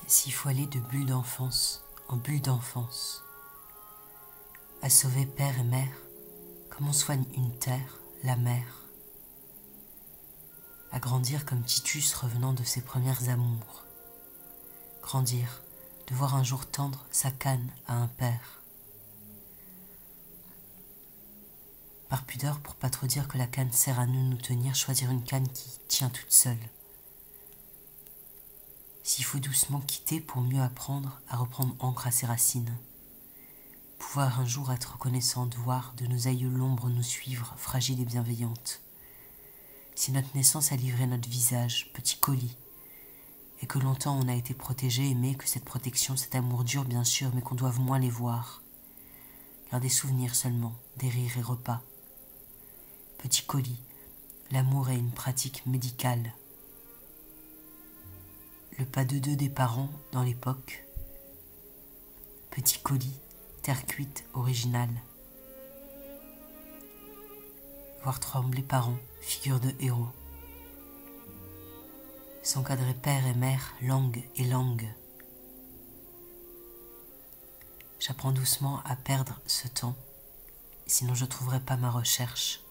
S'il faut aller de bulle d'enfance en bulle d'enfance, à sauver père et mère, comme on soigne une terre, la mer, à grandir comme Titus revenant de ses premières amours, grandir, de voir un jour tendre sa canne à un père. Par pudeur, pour pas trop dire que la canne sert à nous tenir, choisir une canne qui tient toute seule. S'il faut doucement quitter pour mieux apprendre à reprendre ancre à ses racines. Pouvoir un jour être reconnaissante, voir de nos aïeux l'ombre nous suivre, fragile et bienveillante. Si notre naissance a livré notre visage, petit colis, et que longtemps on a été protégé, aimé, que cette protection, cet amour dure bien sûr, mais qu'on doive moins les voir. Car des souvenirs seulement, des rires et repas. Petit colis, l'amour est une pratique médicale. Le pas de deux des parents dans l'époque. Petit colis, terre cuite originale. Voir trembler parents, figure de héros. S'encadrer père et mère, langue et langue. J'apprends doucement à perdre ce temps, sinon je trouverai pas ma recherche.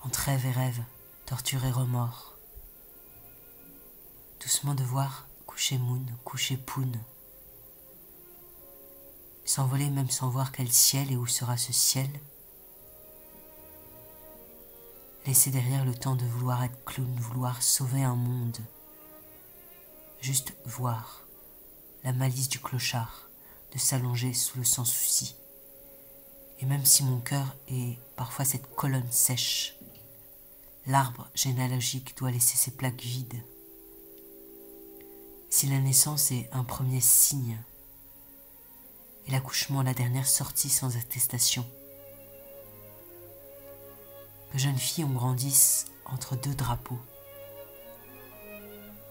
Entre rêve et rêve, torture et remords. Doucement de voir coucher moon, coucher poune. S'envoler même sans voir quel ciel et où sera ce ciel. Laisser derrière le temps de vouloir être clown, vouloir sauver un monde. Juste voir la malice du clochard, de s'allonger sous le sans-souci. Et même si mon cœur est parfois cette colonne sèche, l'arbre généalogique doit laisser ses plaques vides. Si la naissance est un premier signe, et l'accouchement la dernière sortie sans attestation, que jeune fille on grandisse entre deux drapeaux,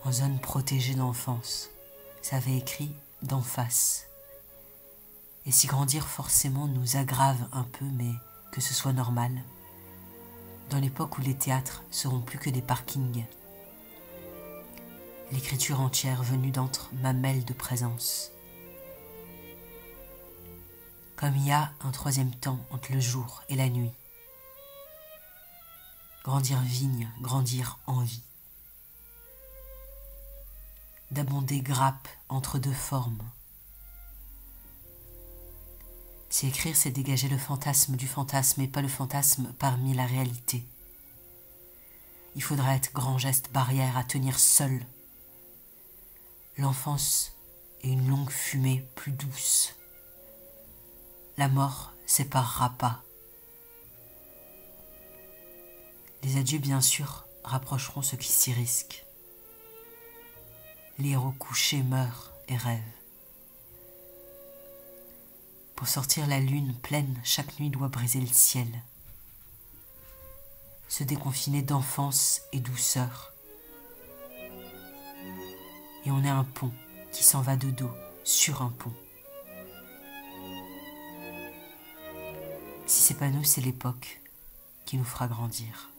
en zone protégée d'enfance, ça avait écrit d'en face. Et si grandir forcément nous aggrave un peu, mais que ce soit normal, dans l'époque où les théâtres seront plus que des parkings, l'écriture entière venue d'entre mamelles de présence. Comme il y a un troisième temps entre le jour et la nuit. Grandir vigne, grandir envie. D'abonder grappe entre deux formes. Si écrire c'est dégager le fantasme du fantasme et pas le fantasme parmi la réalité. Il faudra être grand geste barrière à tenir seul. L'enfance est une longue fumée plus douce. La mort séparera pas. Les adieux, bien sûr, rapprocheront ceux qui s'y risquent. Les héros couchés meurent et rêvent. Pour sortir la lune pleine, chaque nuit doit briser le ciel. Se déconfiner d'enfance et douceur. Et on est un pont qui s'en va de dos sur un pont. Si c'est pas nous, c'est l'époque qui nous fera grandir.